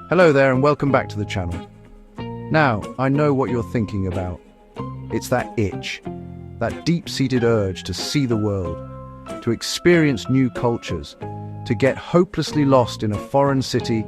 Hello there and welcome back to the channel. Now, I know what you're thinking about. It's that itch, that deep-seated urge to see the world, to experience new cultures, to get hopelessly lost in a foreign city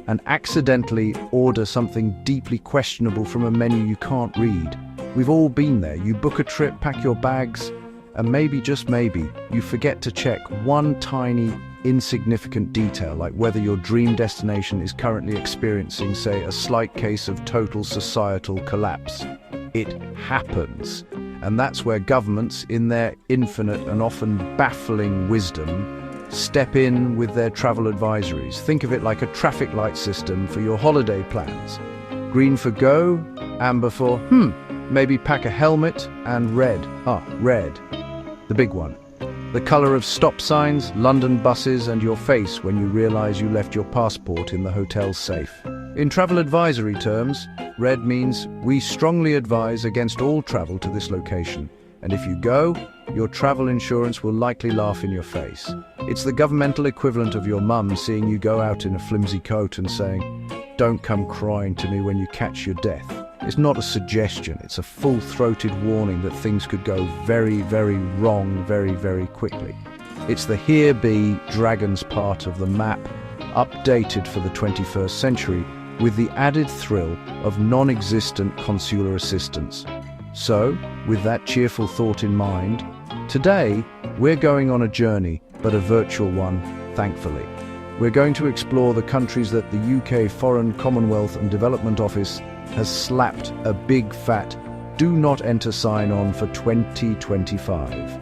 and accidentally order something deeply questionable from a menu you can't read. We've all been there. You book a trip, pack your bags, and maybe, just maybe, you forget to check one tiny, insignificant detail, like whether your dream destination is currently experiencing, say, a slight case of total societal collapse. It happens. And that's where governments, in their infinite and often baffling wisdom, step in with their travel advisories. Think of it like a traffic light system for your holiday plans. Green for go, amber for, maybe pack a helmet, and red. Red. The big one. The colour of stop signs, London buses, and your face when you realise you left your passport in the hotel safe. In travel advisory terms, red means we strongly advise against all travel to this location, and if you go, your travel insurance will likely laugh in your face. It's the governmental equivalent of your mum seeing you go out in a flimsy coat and saying, "Don't come crying to me when you catch your death." It's not a suggestion, it's a full-throated warning that things could go very, very wrong very, very quickly. It's the here be dragons part of the map, updated for the 21st century, with the added thrill of non-existent consular assistance. So, with that cheerful thought in mind, today we're going on a journey, but a virtual one, thankfully. We're going to explore the countries that the UK Foreign, Commonwealth and Development Office has slapped a big fat "Do Not Enter" sign on for 2025.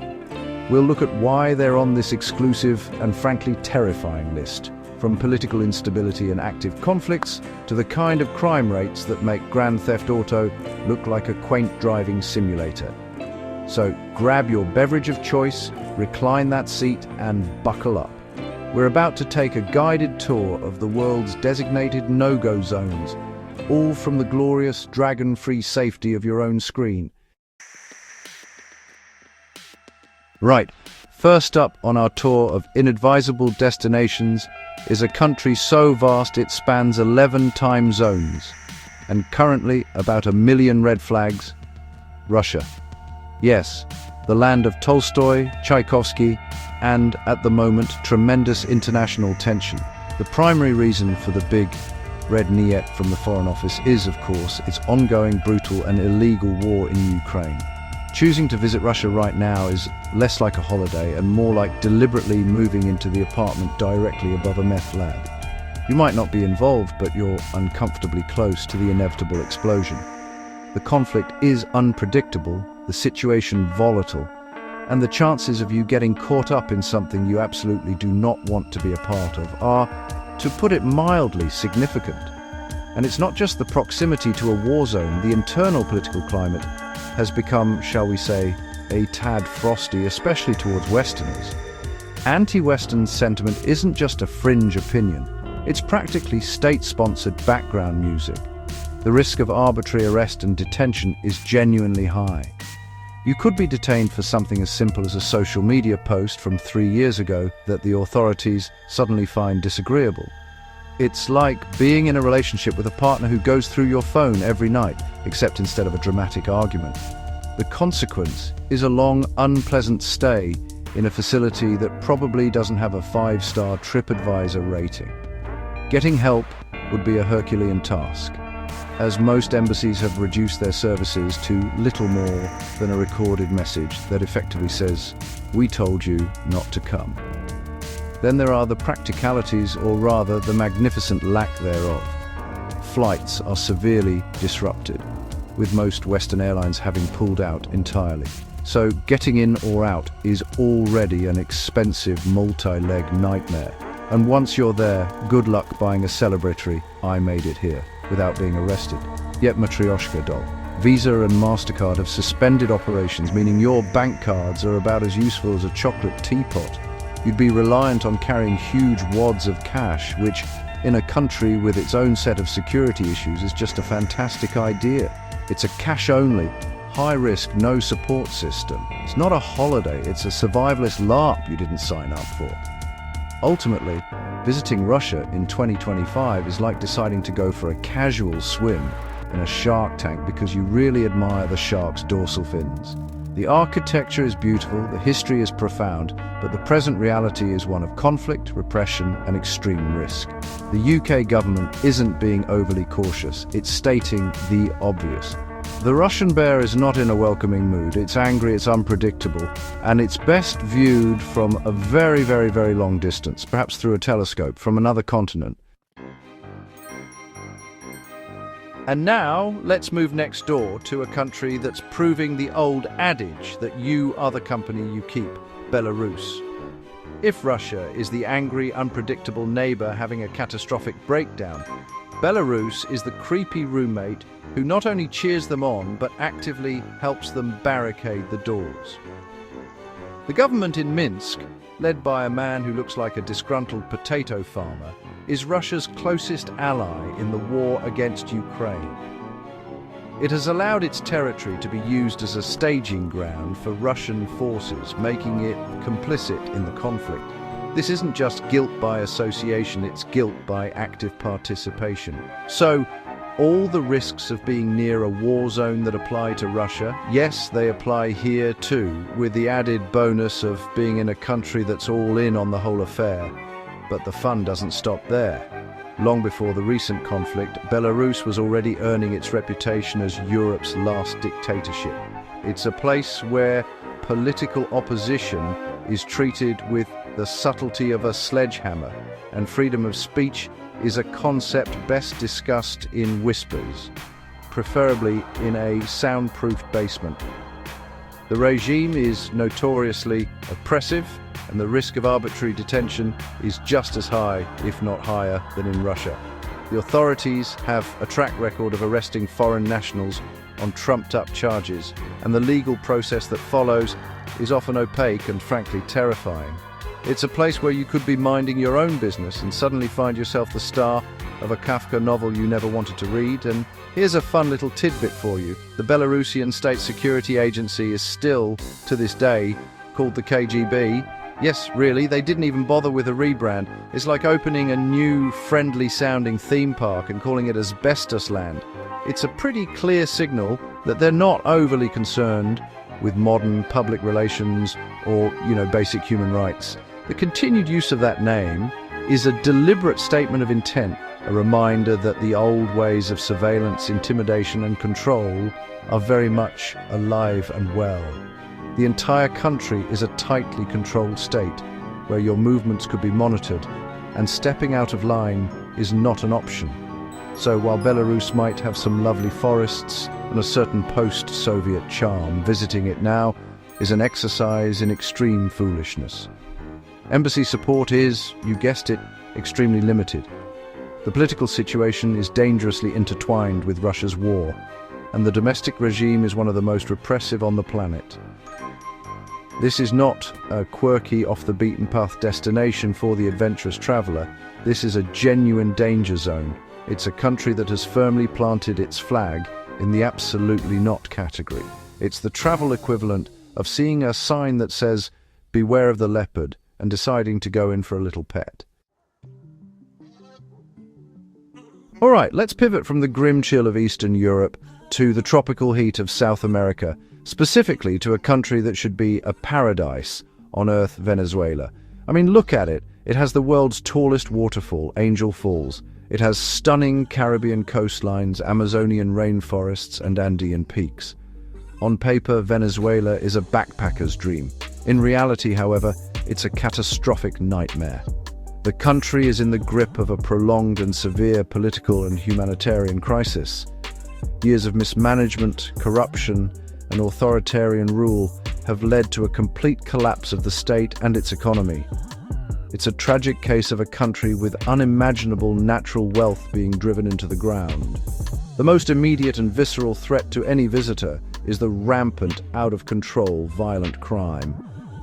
We'll look at why they're on this exclusive and frankly terrifying list, from political instability and active conflicts to the kind of crime rates that make Grand Theft Auto look like a quaint driving simulator. So grab your beverage of choice, recline that seat and buckle up. We're about to take a guided tour of the world's designated no-go zones, all from the glorious dragon-free safety of your own screen. Right, first up on our tour of inadvisable destinations is a country so vast it spans 11 time zones, and currently about 1 million red flags: Russia. Yes, the land of Tolstoy, Tchaikovsky, and, at the moment, tremendous international tension. The primary reason for the big red niet from the Foreign Office is, of course, its ongoing brutal and illegal war in Ukraine. Choosing to visit Russia right now is less like a holiday and more like deliberately moving into the apartment directly above a meth lab. You might not be involved, but you're uncomfortably close to the inevitable explosion. The conflict is unpredictable, the situation volatile, and the chances of you getting caught up in something you absolutely do not want to be a part of are, to put it mildly, significant. And it's not just the proximity to a war zone. The internal political climate has become, shall we say, a tad frosty, especially towards Westerners. Anti-Western sentiment isn't just a fringe opinion. It's practically state-sponsored background music. The risk of arbitrary arrest and detention is genuinely high. You could be detained for something as simple as a social media post from 3 years ago that the authorities suddenly find disagreeable. It's like being in a relationship with a partner who goes through your phone every night, except instead of a dramatic argument. The consequence is a long, unpleasant stay in a facility that probably doesn't have a 5-star TripAdvisor rating. Getting help would be a Herculean task, as most embassies have reduced their services to little more than a recorded message that effectively says, "We told you not to come." Then there are the practicalities, or rather the magnificent lack thereof. Flights are severely disrupted, with most Western airlines having pulled out entirely. So getting in or out is already an expensive multi-leg nightmare. And once you're there, good luck buying a celebratory "I made it here" without being arrested. Yet Matryoshka doll. Visa and MasterCard have suspended operations, meaning your bank cards are about as useful as a chocolate teapot. You'd be reliant on carrying huge wads of cash, which, in a country with its own set of security issues, is just a fantastic idea. It's a cash-only, high-risk, no-support system. It's not a holiday, it's a survivalist LARP you didn't sign up for. Ultimately, visiting Russia in 2025 is like deciding to go for a casual swim in a shark tank because you really admire the shark's dorsal fins. The architecture is beautiful, the history is profound, but the present reality is one of conflict, repression, and extreme risk. The UK government isn't being overly cautious, it's stating the obvious. The Russian bear is not in a welcoming mood, it's angry, it's unpredictable, and it's best viewed from a very, very, very long distance, perhaps through a telescope from another continent. And now, let's move next door to a country that's proving the old adage that you are the company you keep, Belarus. If Russia is the angry, unpredictable neighbor having a catastrophic breakdown, Belarus is the creepy roommate who not only cheers them on, but actively helps them barricade the doors. The government in Minsk, led by a man who looks like a disgruntled potato farmer, is Russia's closest ally in the war against Ukraine. It has allowed its territory to be used as a staging ground for Russian forces, making it complicit in the conflict. This isn't just guilt by association, it's guilt by active participation. So, all the risks of being near a war zone that apply to Russia, yes, they apply here too, with the added bonus of being in a country that's all in on the whole affair. But the fun doesn't stop there. Long before the recent conflict, Belarus was already earning its reputation as Europe's last dictatorship. It's a place where political opposition is treated with the subtlety of a sledgehammer, and freedom of speech is a concept best discussed in whispers, preferably in a soundproofed basement. The regime is notoriously oppressive, and the risk of arbitrary detention is just as high, if not higher, than in Russia. The authorities have a track record of arresting foreign nationals on trumped-up charges, and the legal process that follows is often opaque and frankly terrifying. It's a place where you could be minding your own business and suddenly find yourself the star of a Kafka novel you never wanted to read. And here's a fun little tidbit for you. The Belarusian State Security Agency is still, to this day, called the KGB. Yes, really, they didn't even bother with a rebrand. It's like opening a new, friendly-sounding theme park and calling it Asbestos Land. It's a pretty clear signal that they're not overly concerned with modern public relations or, basic human rights. The continued use of that name is a deliberate statement of intent, a reminder that the old ways of surveillance, intimidation, and control are very much alive and well. The entire country is a tightly controlled state where your movements could be monitored, and stepping out of line is not an option. So while Belarus might have some lovely forests and a certain post-Soviet charm, visiting it now is an exercise in extreme foolishness. Embassy support is, you guessed it, extremely limited. The political situation is dangerously intertwined with Russia's war, and the domestic regime is one of the most repressive on the planet. This is not a quirky, off-the-beaten-path destination for the adventurous traveler. This is a genuine danger zone. It's a country that has firmly planted its flag in the absolutely not category. It's the travel equivalent of seeing a sign that says, "Beware of the leopard," and deciding to go in for a little pet. All right, let's pivot from the grim chill of Eastern Europe to the tropical heat of South America, specifically to a country that should be a paradise on Earth, Venezuela. I mean, look at it. It has the world's tallest waterfall, Angel Falls. It has stunning Caribbean coastlines, Amazonian rainforests, and Andean peaks. On paper, Venezuela is a backpacker's dream. In reality, however, it's a catastrophic nightmare. The country is in the grip of a prolonged and severe political and humanitarian crisis. Years of mismanagement, corruption, and authoritarian rule have led to a complete collapse of the state and its economy. It's a tragic case of a country with unimaginable natural wealth being driven into the ground. The most immediate and visceral threat to any visitor is the rampant, out-of-control, violent crime.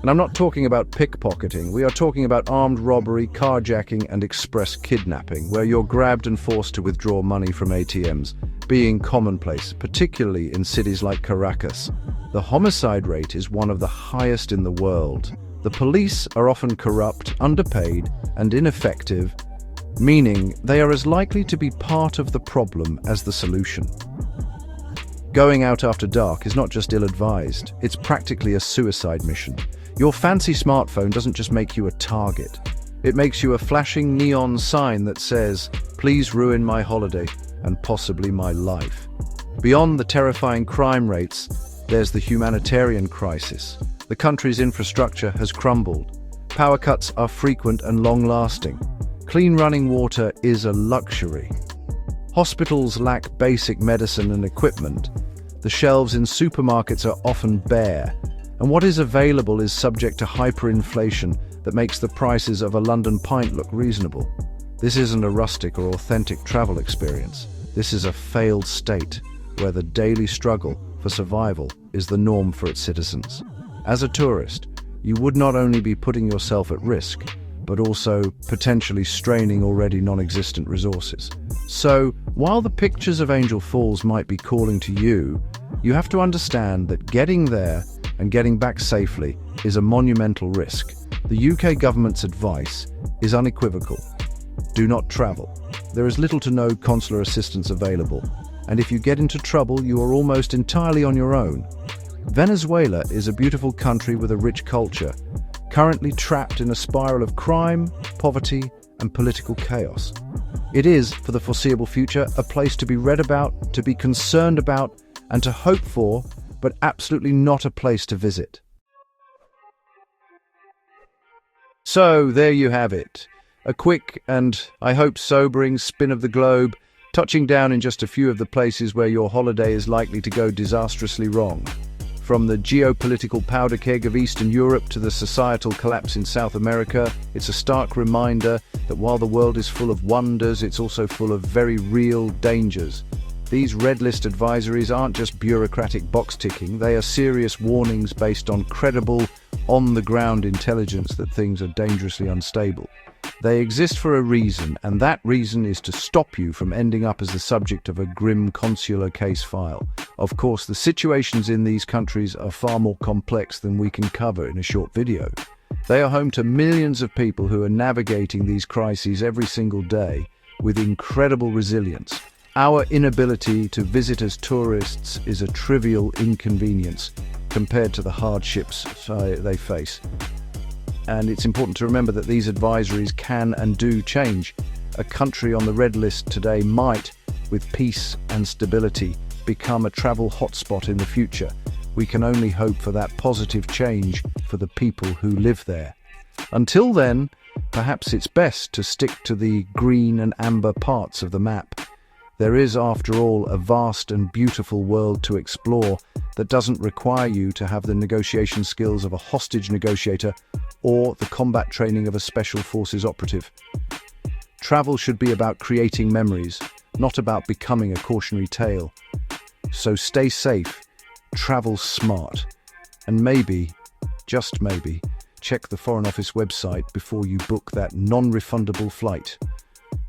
And I'm not talking about pickpocketing. We are talking about armed robbery, carjacking, and express kidnapping, where you're grabbed and forced to withdraw money from ATMs, being commonplace, particularly in cities like Caracas. The homicide rate is one of the highest in the world. The police are often corrupt, underpaid, and ineffective, meaning they are as likely to be part of the problem as the solution. Going out after dark is not just ill-advised, it's practically a suicide mission. Your fancy smartphone doesn't just make you a target. It makes you a flashing neon sign that says, "Please ruin my holiday and possibly my life." Beyond the terrifying crime rates, there's the humanitarian crisis. The country's infrastructure has crumbled. Power cuts are frequent and long-lasting. Clean running water is a luxury. Hospitals lack basic medicine and equipment. The shelves in supermarkets are often bare, and what is available is subject to hyperinflation that makes the prices of a London pint look reasonable. This isn't a rustic or authentic travel experience. This is a failed state where the daily struggle for survival is the norm for its citizens. As a tourist, you would not only be putting yourself at risk, but also potentially straining already non-existent resources. So, while the pictures of Angel Falls might be calling to you, you have to understand that getting there and getting back safely is a monumental risk. The UK government's advice is unequivocal. Do not travel. There is little to no consular assistance available, and if you get into trouble, you are almost entirely on your own. Venezuela is a beautiful country with a rich culture, currently trapped in a spiral of crime, poverty, and political chaos. It is, for the foreseeable future, a place to be read about, to be concerned about, and to hope for, but absolutely not a place to visit. So, there you have it. A quick and, I hope, sobering spin of the globe, touching down in just a few of the places where your holiday is likely to go disastrously wrong. From the geopolitical powder keg of Eastern Europe to the societal collapse in South America, it's a stark reminder that while the world is full of wonders, it's also full of very real dangers. These red list advisories aren't just bureaucratic box ticking, they are serious warnings based on credible, on-the-ground intelligence that things are dangerously unstable. They exist for a reason, and that reason is to stop you from ending up as the subject of a grim consular case file. Of course, the situations in these countries are far more complex than we can cover in a short video. They are home to millions of people who are navigating these crises every single day with incredible resilience. Our inability to visit as tourists is a trivial inconvenience compared to the hardships they face. And it's important to remember that these advisories can and do change. A country on the red list today might, with peace and stability, become a travel hotspot in the future. We can only hope for that positive change for the people who live there. Until then, perhaps it's best to stick to the green and amber parts of the map. There is, after all, a vast and beautiful world to explore that doesn't require you to have the negotiation skills of a hostage negotiator or the combat training of a special forces operative. Travel should be about creating memories, not about becoming a cautionary tale. So stay safe, travel smart, and maybe, just maybe, check the Foreign Office website before you book that non-refundable flight.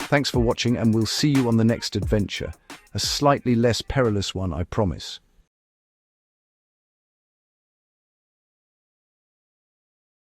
Thanks for watching, and we'll see you on the next adventure, a slightly less perilous one, I promise.